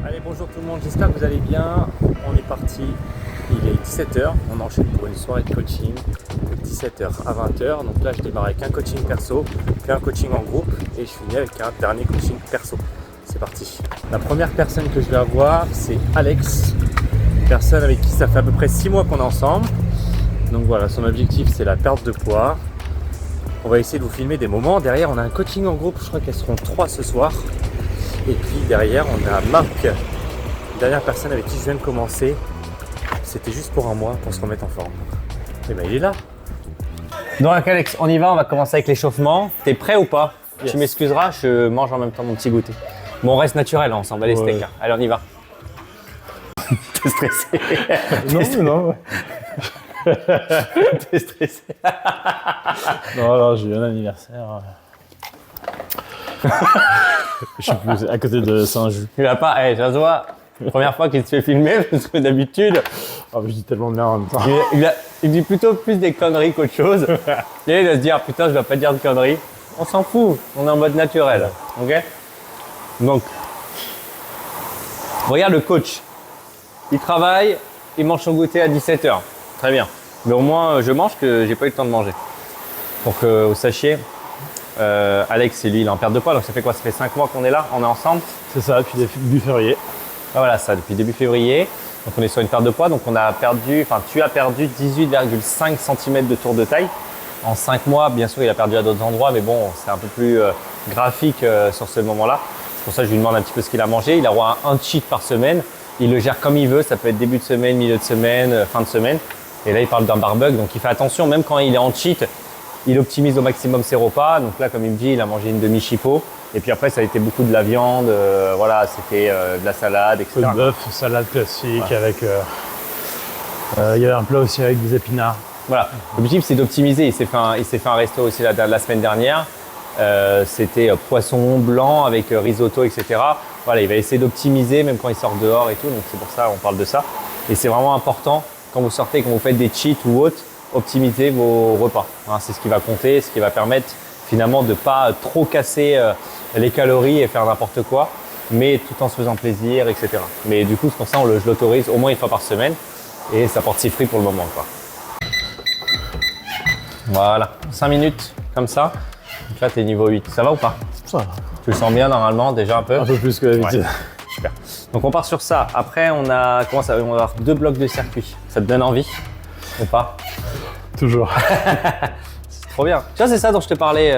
Allez, bonjour tout le monde, j'espère que vous allez bien. On est parti, il est 17h, on enchaîne pour une soirée de coaching de 17h à 20h. Donc là, je démarre avec un coaching perso, puis un coaching en groupe et je finis avec un dernier coaching perso. C'est parti. La première personne que je vais avoir, c'est Alex, une personne avec qui ça fait à peu près 6 mois qu'on est ensemble. Donc voilà, son objectif, c'est la perte de poids. On va essayer de vous filmer des moments. Derrière, on a un coaching en groupe, je crois qu'elles seront 3 ce soir. Et puis derrière, on a Marc, la dernière personne avec qui je viens de commencer. C'était juste pour un mois pour se remettre en forme. Et ben il est là. Donc Alex, on y va, on va commencer avec l'échauffement. T'es prêt ou pas? Yes. Tu m'excuseras, je mange en même temps mon petit goûter. Bon, on reste naturel, on s'en va les steaks. Hein. Allez, on y va. T'es stressé? Non. T'es stressé? Non, j'ai eu un anniversaire. Je suis plus à côté de Saint-Just. Tu l'as pas, ça se voit. Première fois qu'il te fait filmer, parce que d'habitude, je dis tellement bien en même temps. il dit plutôt plus des conneries qu'autre chose. Et il va se dire, putain, je dois pas dire de conneries. On s'en fout, on est en mode naturel. Ok? Donc, regarde le coach. Il travaille, il mange son goûter à 17h. Très bien. Mais au moins, je mange que j'ai pas eu le temps de manger. Pour que vous sachiez, Alex, lui, il est en perte de poids. Donc, ça fait quoi? Ça fait 5 mois qu'on est là, on est ensemble. C'est ça, depuis début février. Ah, voilà, ça, depuis début février. Donc, on est sur une perte de poids. Donc, tu as perdu 18,5 cm de tour de taille. En 5 mois, bien sûr, il a perdu à d'autres endroits. Mais bon, c'est un peu plus graphique sur ce moment-là. C'est pour ça que je lui demande un petit peu ce qu'il a mangé. Il a droit à un cheat par semaine. Il le gère comme il veut. Ça peut être début de semaine, milieu de semaine, fin de semaine. Et là, il parle d'un barbug. Donc, il fait attention. Même quand il est en cheat, il optimise au maximum ses repas. Donc là, comme il me dit, il a mangé une demi-chipot. Et puis après, ça a été beaucoup de la viande. Voilà, c'était de la salade, etc. Peu de bœuf, salade classique, ouais. Avec... il y avait un plat aussi avec des épinards. Voilà. L'objectif, c'est d'optimiser. Il s'est fait un resto aussi la semaine dernière. C'était poisson blanc avec risotto, etc. Voilà, il va essayer d'optimiser même quand il sort dehors et tout. Donc c'est pour ça qu'on parle de ça. Et c'est vraiment important quand vous sortez, quand vous faites des cheats ou autres, optimiser vos repas. Hein, c'est ce qui va compter, ce qui va permettre finalement de ne pas trop casser les calories et faire n'importe quoi, mais tout en se faisant plaisir, etc. Mais du coup, c'est pour ça je l'autorise au moins une fois par semaine et ça porte ses fruits pour le moment, quoi. Voilà, 5 minutes comme ça. Donc là, tu es niveau 8. Ça va ou pas? Ça va. Tu le sens bien normalement déjà un peu? Un peu plus que d'habitude. Ouais. Super. Donc on part sur ça. Après, on va avoir 2 blocs de circuit. Ça te donne envie ou pas? Toujours. C'est trop bien. Tu vois, c'est ça dont je te parlais,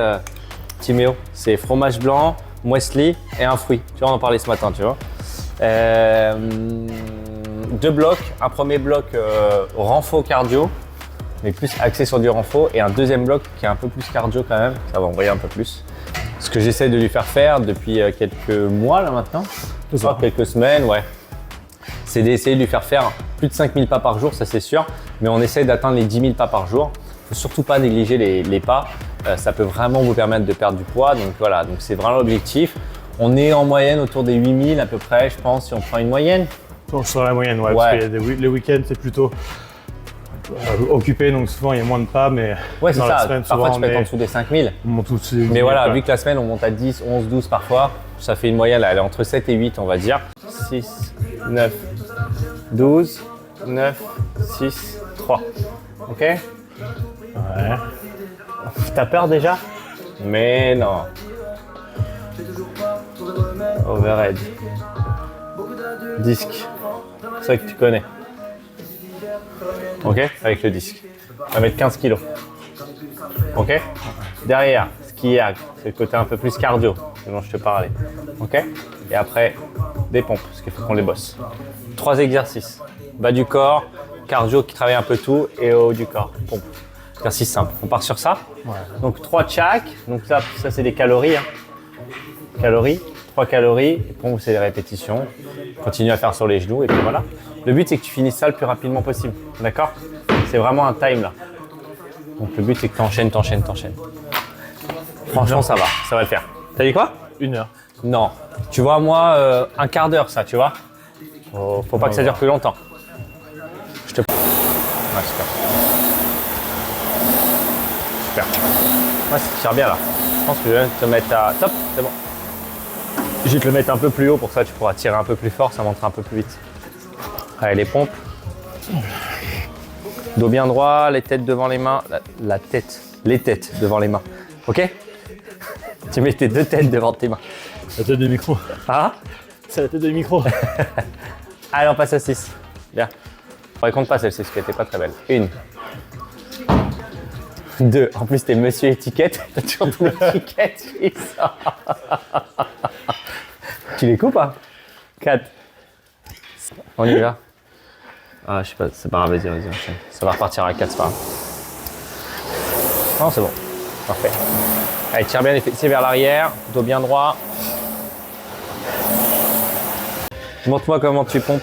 Timéo. C'est fromage blanc, muesli et un fruit. Tu vois, on en parlait ce matin, tu vois. 2 blocs. Un premier bloc renfo cardio, mais plus axé sur du renfo. Et un deuxième bloc qui est un peu plus cardio quand même. Ça va envoyer un peu plus. Ce que j'essaie de lui faire faire depuis quelques mois là maintenant. Quelques semaines, ouais. C'est d'essayer de lui faire faire plus de 5000 pas par jour, ça c'est sûr. Mais on essaie d'atteindre les 10 000 pas par jour. Il ne faut surtout pas négliger les pas. Ça peut vraiment vous permettre de perdre du poids. Donc voilà, donc c'est vraiment l'objectif. On est en moyenne autour des 8000 à peu près, je pense, si on prend une moyenne. Donc sur la moyenne, ouais. Parce que les week-ends, c'est plutôt occupé, donc souvent il y a moins de pas. Mais ouais, c'est ça. Semaine, parfois, tu peux être en dessous des 5000. Mais voilà, vu que la semaine, on monte à 10, 11, 12 parfois, ça fait une moyenne, là, elle est entre 7 et 8, on va dire. 6, 9, 12, 9, 6, 3. Ok? Ouais. T'as peur déjà? Mais non. Overhead. Disque. C'est vrai que tu connais. Ok? Avec le disque. On va mettre 15 kg. Ok? Derrière, ski erg, c'est le côté un peu plus cardio, dont je te parlais. Ok? Et après, des pompes, parce qu'il faut qu'on les bosse. 3 exercices. Bas du corps, cardio qui travaille un peu tout, et haut du corps, pompe. Exercice simple. On part sur ça. Ouais. Donc 3 chaque. Donc ça c'est des calories. Hein. Calories, 3 calories. Et pompe, c'est des répétitions. Continue à faire sur les genoux, et puis voilà. Le but, c'est que tu finisses ça le plus rapidement possible. D'accord? C'est vraiment un time là. Donc le but, c'est que tu enchaînes. Franchement, ça va le faire. T'as dit quoi? 1 heure. Non. Tu vois, moi, un quart d'heure, ça, tu vois. Faut pas que ça dure plus longtemps. Je te... Ouais, super. Super. Ouais, ça tire bien là. Je pense que je vais te mettre à top, c'est bon. Je vais te le mettre un peu plus haut, pour ça tu pourras tirer un peu plus fort, ça montera un peu plus vite. Allez, les pompes. Dos bien droit, les têtes devant les mains. Les têtes devant les mains. Ok? Tu mets tes 2 têtes devant tes mains. La tête de micro. Ah? C'est la tête de micro. Allez, on passe à 6. Bien. On compte pas celle-ci, parce qu'elle était pas très belle. 1. 2. En plus, t'es monsieur étiquette. T'as toujours ton étiquette qui sort. Tu les coupes, hein? 4. On y va. Ah, je sais pas, c'est pas grave, vas-y, enchaîne. Ça va repartir à 4, c'est pas grave. Non, c'est bon. Parfait. Allez, tire bien les fessiers vers l'arrière, dos bien droit. Montre-moi comment tu pompes.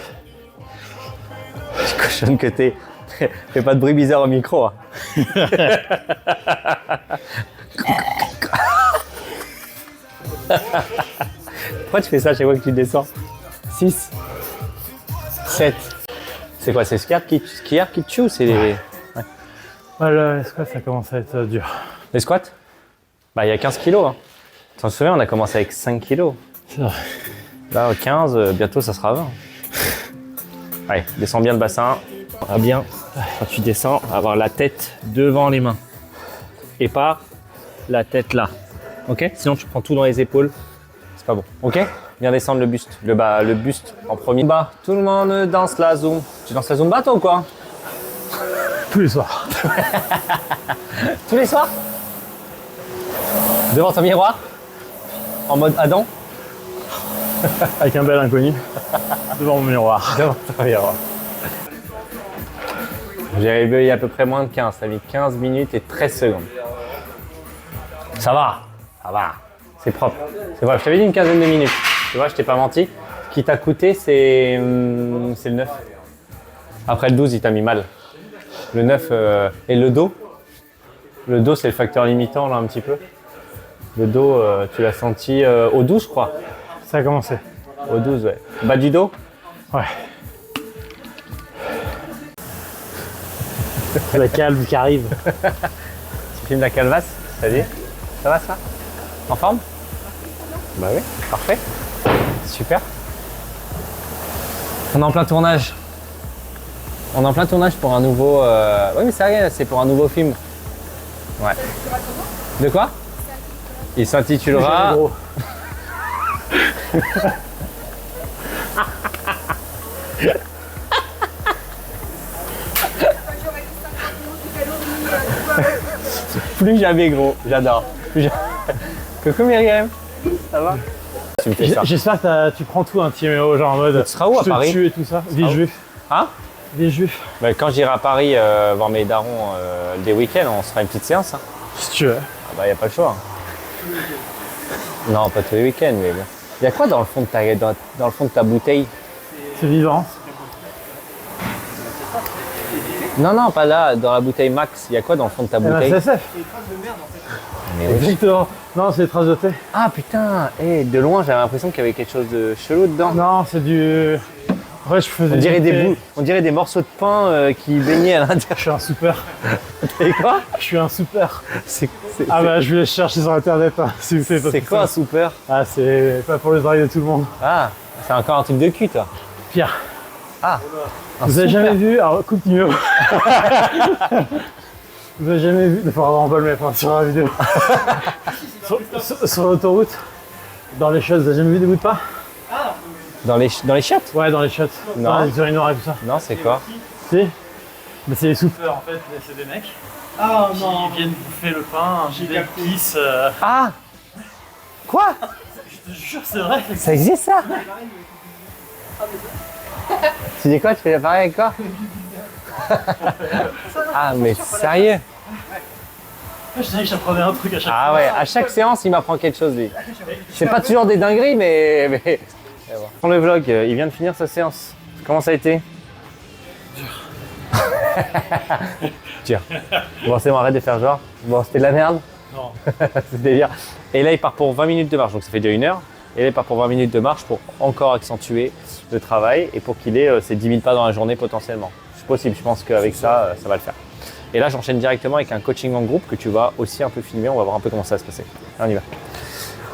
Je cochonne que t'es. Fais pas de bruit bizarre au micro. Hein. Pourquoi tu fais ça chaque fois que tu descends? 6, 7. C'est quoi? C'est skier qui te tue ou c'est les... Ouais. Ouais, les squats, ça commence à être dur. Les squats? Bah, il y a 15 kilos. Hein. Tu t'en souviens, on a commencé avec 5 kilos. C'est vrai. Là, 15, bientôt ça sera 20. Allez, descends bien le bassin. Ah bien, quand tu descends, avoir la tête devant les mains. Et pas la tête là. Ok? Sinon, tu prends tout dans les épaules. C'est pas bon. Ok? Viens descendre le buste. Le buste en premier. Bah, tout le monde danse la zoom. Tu danses la zumba toi ou quoi? Tous les soirs. Tous les soirs? Devant ton miroir? En mode Adam? Avec un bel inconnu. Devant mon miroir. Devant ton miroir. J'ai réveillé à peu près moins de 15. Ça a mis 15 minutes et 13 secondes. Ça va. Ça va. C'est propre. C'est vrai, je t'avais dit une quinzaine de minutes. Tu vois, je t'ai pas menti. Ce qui t'a coûté, c'est le 9. Après le 12, il t'a mis mal. Le 9 et le dos. Le dos, c'est le facteur limitant, là, un petit peu. Le dos, tu l'as senti au 12, je crois. Ça a commencé. Au 12, ouais. Bas du dos? Ouais. La calme qui arrive. Tu filmes la calvasse? Vas-y. Ça va, ça? En forme? Bah oui, parfait. Super. On est en plein tournage. On est en plein tournage pour un nouveau... Oui, mais c'est pour un nouveau film. Ouais. De quoi? Il s'intitulera... Plus jamais gros, j'adore. Coucou Myriam, ça va? Tu me fais ça. J'espère que tu prends tout un Timéo, genre en mode. Tu seras où à Paris? Je te tue et tout ça. Des juifs. Hein? Des juifs. Bah, quand j'irai à Paris voir mes darons des week-ends, on se fera une petite séance. Hein. Si tu veux. Ah bah y a pas le choix. Hein. Non, pas tous les week-ends, mais bon. Y a quoi dans le fond de ta bouteille? C'est vivant. Non, non, pas là, dans la bouteille Max. Y a quoi dans le fond de ta bouteille? SSF. Mais oui. Exactement. Non, c'est des traces de thé. Ah putain, de loin j'avais l'impression qu'il y avait quelque chose de chelou dedans. Non, c'est du... Ouais, je faisais On dirait des morceaux de pain qui baignaient à l'intérieur. Je suis un super. Et quoi? Je suis un super. C'est Bah je vais chercher sur internet hein, si vous savez pas. C'est quoi un super? Ah c'est pas pour le travail de tout le monde. Ah, c'est encore un truc de cul toi. Pierre. Ah. Vous avez jamais vu, alors coupe numéro. Vous avez jamais vu, il faudra vraiment pas le mettre hein, sur la vidéo. sur l'autoroute, dans les chiottes, vous avez jamais vu des bouts de pain? Dans les chiottes? Ouais, dans les chiottes. Non. Dans les urinoirs et tout ça. Non, c'est quoi? Si. Mais c'est les soupeurs en fait, c'est des mecs. Ah non. Qui viennent bouffer le pain, des pisse. Ah. Quoi? Je te jure, c'est vrai. Ça existe ça? Tu dis quoi? Tu fais pareil avec quoi? Ah mais sérieux? Je te dis que j'apprenais un truc à chaque fois. Ah ouais, à chaque séance il m'apprend quelque chose lui. C'est pas toujours des dingueries mais... Pour le vlog, il vient de finir sa séance. Comment ça a été? Dur. Bon c'est bon, arrête de faire genre. Bon c'était de la merde? Non. C'est délire. Et là il part pour 20 minutes de marche, donc ça fait déjà 1 heure. Et là il part pour 20 minutes de marche pour encore accentuer le travail et pour qu'il ait ses 10 000 pas dans la journée potentiellement. C'est possible, je pense qu'avec ça, ça va le faire. Et là j'enchaîne directement avec un coaching en groupe que tu vas aussi un peu filmer, on va voir un peu comment ça va se passer. Allez, on y va.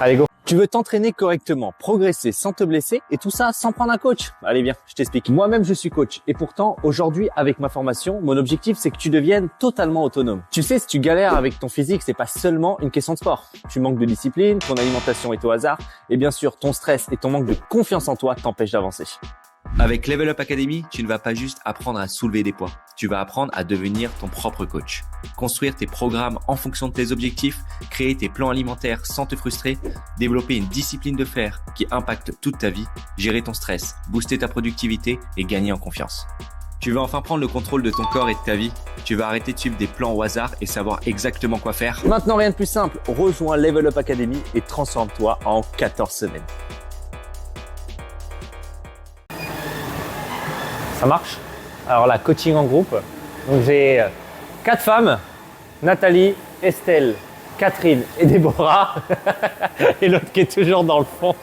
Allez go. Tu veux t'entraîner correctement, progresser sans te blesser et tout ça sans prendre un coach? Allez viens, je t'explique. Moi-même je suis coach et pourtant aujourd'hui avec ma formation, mon objectif c'est que tu deviennes totalement autonome. Tu sais, si tu galères avec ton physique, c'est pas seulement une question de sport. Tu manques de discipline, ton alimentation est au hasard et bien sûr ton stress et ton manque de confiance en toi t'empêchent d'avancer. Avec Level Up Academy, tu ne vas pas juste apprendre à soulever des poids. Tu vas apprendre à devenir ton propre coach. Construire tes programmes en fonction de tes objectifs, créer tes plans alimentaires sans te frustrer, développer une discipline de fer qui impacte toute ta vie, gérer ton stress, booster ta productivité et gagner en confiance. Tu veux enfin prendre le contrôle de ton corps et de ta vie? Tu vas arrêter de suivre des plans au hasard et savoir exactement quoi faire? Maintenant rien de plus simple, rejoins Level Up Academy et transforme-toi en 14 semaines. Ça marche? Alors là, coaching en groupe. Donc j'ai 4 femmes, Nathalie, Estelle, Catherine et Déborah. Et l'autre qui est toujours dans le fond.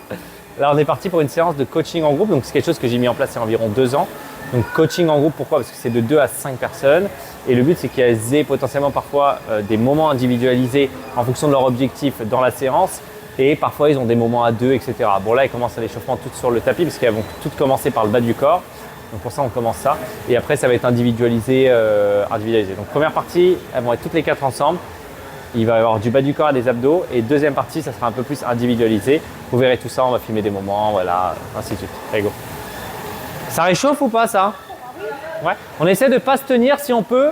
Là, on est parti pour une séance de coaching en groupe. Donc c'est quelque chose que j'ai mis en place il y a environ 2 ans. Donc coaching en groupe, pourquoi? Parce que c'est de 2 à 5 personnes. Et le but, c'est qu'elles aient potentiellement parfois des moments individualisés en fonction de leur objectif dans la séance. Et parfois, ils ont des moments à 2, etc. Bon là, elles commencent à l'échauffement toutes sur le tapis parce qu'elles vont toutes commencer par le bas du corps. Donc pour ça, on commence ça. Et après, ça va être individualisé. Donc première partie, elles vont être toutes les 4 ensemble. Il va y avoir du bas du corps à des abdos. Et deuxième partie, ça sera un peu plus individualisé. Vous verrez tout ça, on va filmer des moments, voilà, ainsi de suite. Allez, go. Ça réchauffe ou pas, ça? Ouais. On essaie de ne pas se tenir si on peut.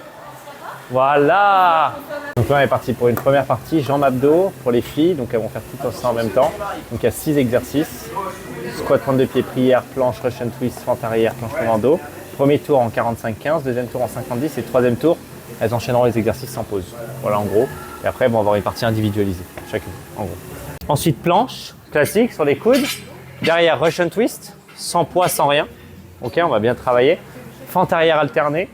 Voilà. Donc là, on est parti pour une première partie, jambes abdos pour les filles. Donc elles vont faire tout ça en même temps. Donc il y a 6 exercices. Squat, pointe de pied, prière, planche, Russian twist, fente arrière, planche commando. Premier tour en 45-15, deuxième tour en 50-10 et troisième tour, elles enchaîneront les exercices sans pause. Voilà en gros. Et après, on va avoir une partie individualisée, chacune, en gros. Ensuite, planche, classique sur les coudes. Derrière, Russian twist, sans poids, sans rien. Ok, on va bien travailler. Fente arrière alternée.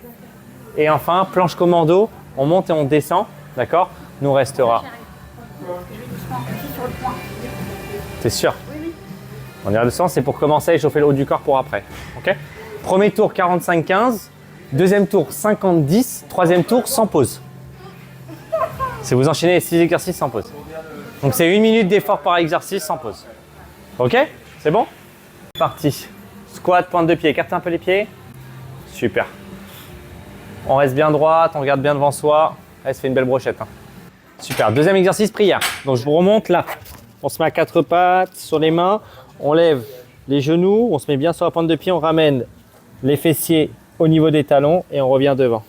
Et enfin, planche commando, on monte et on descend. D'accord? Nous restera. T'es sûr? On ira le sens, c'est pour commencer à échauffer le haut du corps pour après. Ok? Premier tour 45-15, deuxième tour 50-10, troisième tour sans pause. C'est vous enchaînez les 6 exercices sans pause. Donc c'est 1 minute d'effort par exercice sans pause. Ok? C'est bon? Parti. Squat, pointe de pied, écartez un peu les pieds. Super. On reste bien droite, on regarde bien devant soi. Allez, ça fait une belle brochette. Hein. Super. Deuxième exercice, prière. Donc je vous remonte là. On se met à 4 pattes sur les mains. On lève les genoux, on se met bien sur la pointe de pied, on ramène les fessiers au niveau des talons et on revient devant.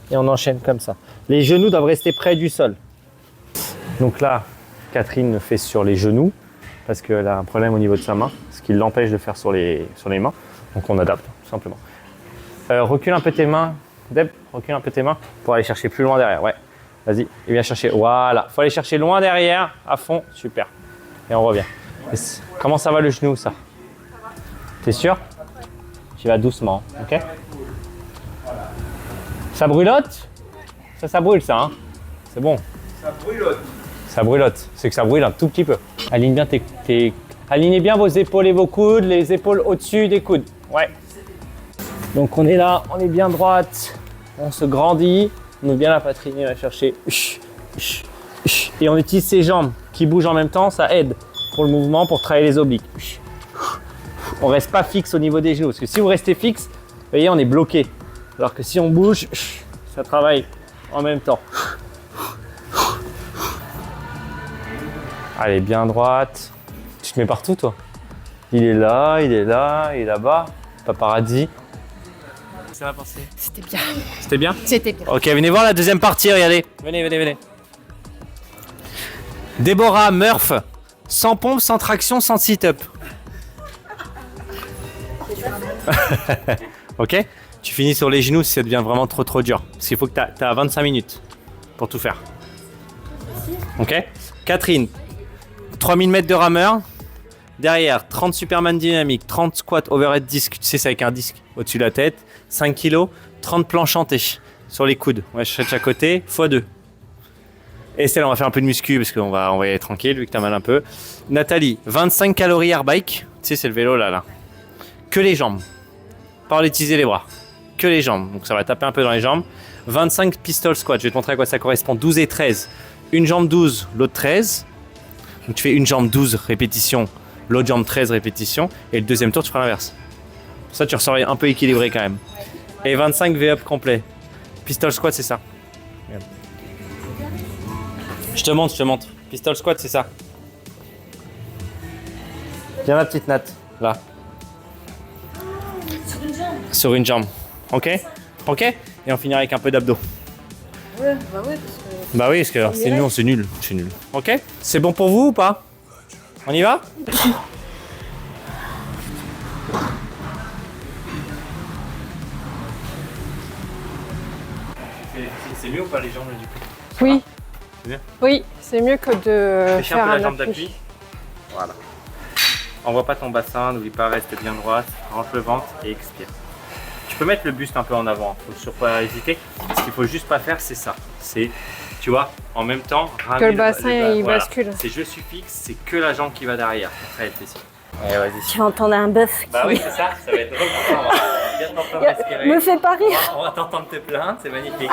Et on enchaîne comme ça. Les genoux doivent rester près du sol. Donc là, Catherine fait sur les genoux parce qu'elle a un problème au niveau de sa main, ce qui l'empêche de faire sur les mains. Donc on adapte, tout simplement. Recule un peu tes mains, Deb, recule un peu tes mains pour aller chercher plus loin derrière. Ouais, vas-y, et viens chercher. Voilà, faut aller chercher loin derrière, à fond, super. Et on revient. Comment ça va le genou, ça? T'es sûr? Tu vas doucement, ok? Ça brûlote? Ça brûle, ça, hein? C'est bon. Ça brûlote. Ça brûlote. C'est que ça brûle un tout petit peu. Aligne bien alignez bien vos épaules et vos coudes, les épaules au-dessus des coudes. Ouais. Donc on est là, on est bien droite. On se grandit. On ouvre bien la poitrine, on va chercher. Et on utilise ses jambes qui bougent en même temps, ça aide pour le mouvement, pour travailler les obliques. On reste pas fixe au niveau des genoux, parce que si vous restez fixe, vous voyez, on est bloqué. Alors que si on bouge, ça travaille en même temps. Allez, bien droite. Tu te mets partout, toi. Il est là, il est là, il est là-bas. Paparazzi. Ça va passer. C'était bien. C'était bien? C'était bien. Ok, venez voir la deuxième partie, regardez. Venez. Déborah Murph. Sans pompe, sans traction, sans sit-up. Ok? Tu finis sur les genoux si ça devient vraiment trop dur. Parce qu'il faut que tu as 25 minutes pour tout faire. Ok? Catherine, 3000 mètres de rameur. Derrière, 30 Superman dynamique, 30 squats overhead disque. Tu sais, c'est avec un disque au-dessus de la tête. 5 kg, 30 planches chantées sur les coudes. On va chercher de chaque côté, x2. Estelle, on va faire un peu de muscu parce qu'on va y aller tranquille vu que t'as mal un peu. Nathalie, 25 calories air bike. Tu sais, c'est le vélo là. Que les jambes. Pas utiliser les bras. Que les jambes. Donc ça va taper un peu dans les jambes. 25 pistol squat. Je vais te montrer à quoi ça correspond. 12 et 13. Une jambe 12, l'autre 13. Donc tu fais une jambe 12 répétitions, l'autre jambe 13 répétitions, et le deuxième tour, tu feras l'inverse. Pour ça, tu ressors un peu équilibré quand même. Et 25 V-up complet. Pistol squat, c'est ça. Regarde. Je te montre. Pistol squat, c'est ça. Viens ma petite natte, là. Sur une jambe. Ok. Et on finira avec un peu d'abdos. Ouais, bah ouais, parce que... Bah oui, parce que sinon c'est nul. Ok. C'est bon pour vous ou pas? On y va? C'est mieux ou pas les jambes du coup? Oui. C'est bien. Oui, c'est mieux que de Fais un faire peu la un jambe appui. d'appui. Voilà. Envoie pas ton bassin, n'oublie pas, reste bien droite, rentre le ventre et expire. Tu peux mettre le buste un peu en avant, faut surtout pas hésiter. Ce qu'il faut juste pas faire, c'est ça. C'est, tu vois, en même temps, Que le bassin il bascule. C'est je suis fixe, c'est que la jambe qui va derrière. Après, elle fait ça. Allez, vas-y. Tu vas entendre un bœuf qui... Bah oui, c'est ça va être drôle. Viens t'entendre respirer. Me fais pas rire. On va t'entendre te plaindre, c'est magnifique.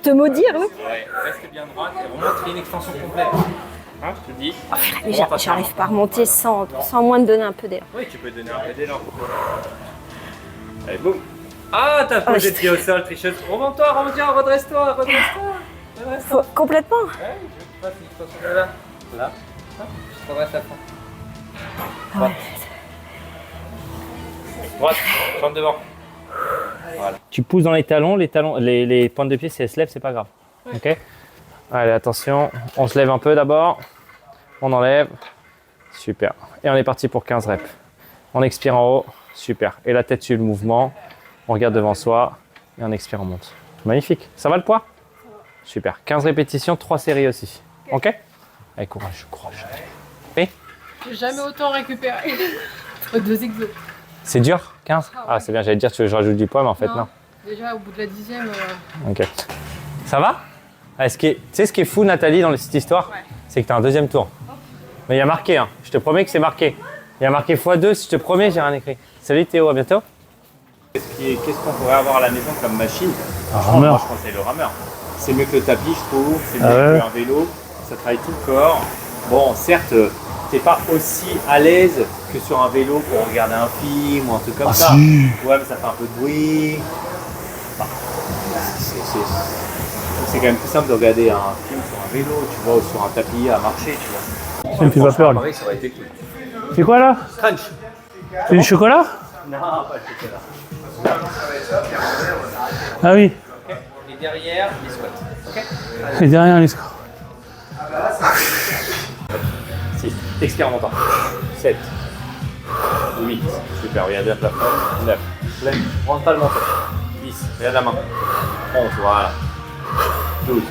Te maudire, là. Ouais, reste bien droite et remonte, fais une extension complète. Hein, je te dis. Mais j'arrive pas à remonter sans moins te donner un peu d'air. Oui, tu peux donner un peu d'élan. Allez, boum. Ah, t'as posé le pied au sol, tricheuse. Remonte-toi, redresse-toi. Complètement. Ouais, je veux que tu fasses une extension de là. Là. Je redresse la fin. Droite. Droite, jambe devant. Voilà. Tu pousses dans les talons, les pointes de pied, si elles se lèvent, c'est pas grave. Ok. Allez, attention, on se lève un peu d'abord. On enlève. Super. Et on est parti pour 15 reps. On expire en haut. Super. Et la tête suit le mouvement. On regarde devant soi. Et on expire, on monte. Magnifique. Ça va le poids? Super. 15 répétitions, 3 séries aussi. Ok. Allez, courage. Et J'ai jamais autant récupéré. Entre 2 exos. c'est dur? 15? Ah, c'est bien. J'allais dire que je rajoute du poids, mais en fait, non. Déjà, au bout de la 10e... Ok. Ça va? Ah, tu sais ce qui est fou, Nathalie, dans cette histoire? Ouais. C'est que tu as un deuxième tour. Mais il y a marqué, hein. Je te promets que c'est marqué. Il y a marqué x2, si je te promets, j'ai rien écrit. Salut Théo, à bientôt. Qu'est-ce qu'on pourrait avoir à la maison comme machine? Un rameur. Moi, je conseille le rameur. C'est mieux que le tapis, je trouve. C'est mieux ouais. qu'un vélo. Ça travaille tout le corps. Bon, certes, t'es pas aussi à l'aise que sur un vélo pour regarder un film ou un truc comme ça. Si. Ouais, mais ça fait un peu de bruit. Enfin, c'est quand même plus simple de regarder un film sur un vélo, tu vois, ou sur un tapis à marcher, tu vois. Ça me fait pas peur. lui. Pareil, ça aurait été cool. C'est quoi là? Crunch. C'est du chocolat? Non, pas le chocolat. Ah oui. Et derrière, les squats. Ok. Et derrière les scores. 6. Expire en montant. 7. 8. Super, regarde la plafond. 9. Lève. Rentre pas le menton. 10. Regarde la main. 11. Voilà. 12.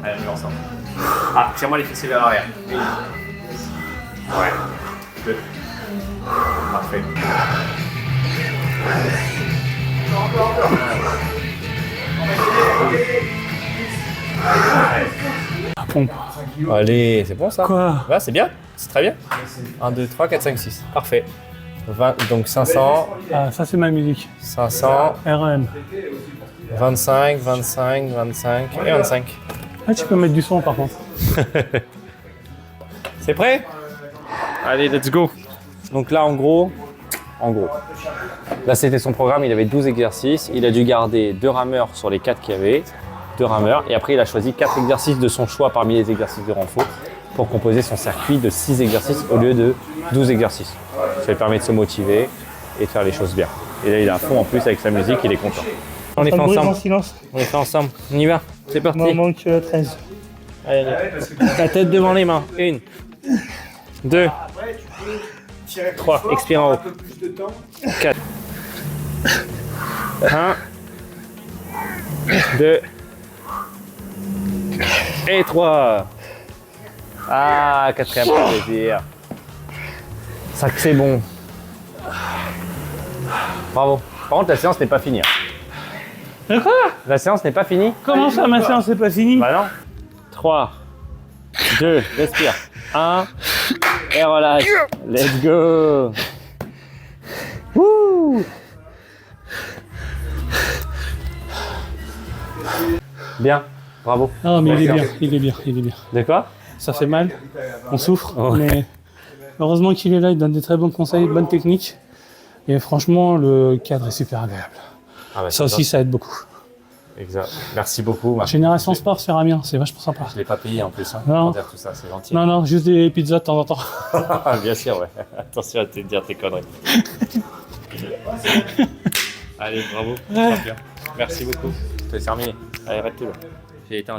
Allez, on y va ensemble. Ah, tire-moi les fessiers vers l'arrière. 1. Ouais. 2. Parfait. Pompe. Allez, c'est bon ça? Quoi? Ouais, c'est bien, c'est très bien. 1, 2, 3, 4, 5, 6. Parfait. 20, donc 500, Ah, ça c'est ma musique. 500, RM. 25, 25, 25 et 25. Ah, tu peux mettre du son par contre. C'est prêt? Allez, let's go. Donc là, en gros, là c'était son programme, il avait 12 exercices. Il a dû garder 2 rameurs sur les 4 qu'il y avait, 2 rameurs. Et après, il a choisi 4 exercices de son choix parmi les exercices de renfort pour composer son circuit de 6 exercices au lieu de 12 exercices. Ça lui permet de se motiver et de faire les choses bien. Et là, il est à fond en plus avec sa musique, il est content. On les fait ensemble. silence. On les fait ensemble. On y va. C'est parti. Il manque 13. Allez, la tête devant les mains. 1, 2, 3. Expire en haut. 4. 1, 2 et 3. Ah, 4e pour plaisir. Ça que c'est bon. Bravo. Par contre, la séance n'est pas finie. De quoi? La séance n'est pas finie. Comment ça, ma séance c'est pas fini? Bah non. 3, 2, respire. 1, et relâche. Let's go. Wouh. Bien, bravo. Non, mais il est bien, il est bien, il est bien. De quoi? ça fait mal, on souffre, Ouais. mais heureusement qu'il est là, il donne des très bons conseils, bonnes techniques. Et franchement, le cadre est super agréable. Ah bah, Ça aussi, ça aide beaucoup. Exact. Merci beaucoup. Marc. Génération Sport sur Amiens, c'est vachement sympa. Je l'ai pas payé en plus, hein, Non. pour dire tout ça, c'est gentil. Non, non, juste des pizzas de temps en temps. Bien sûr, ouais. Attention à te dire tes conneries. Allez, bravo. Champion. Merci beaucoup. C'est terminé. Allez, arrête tout là. J'ai éteint.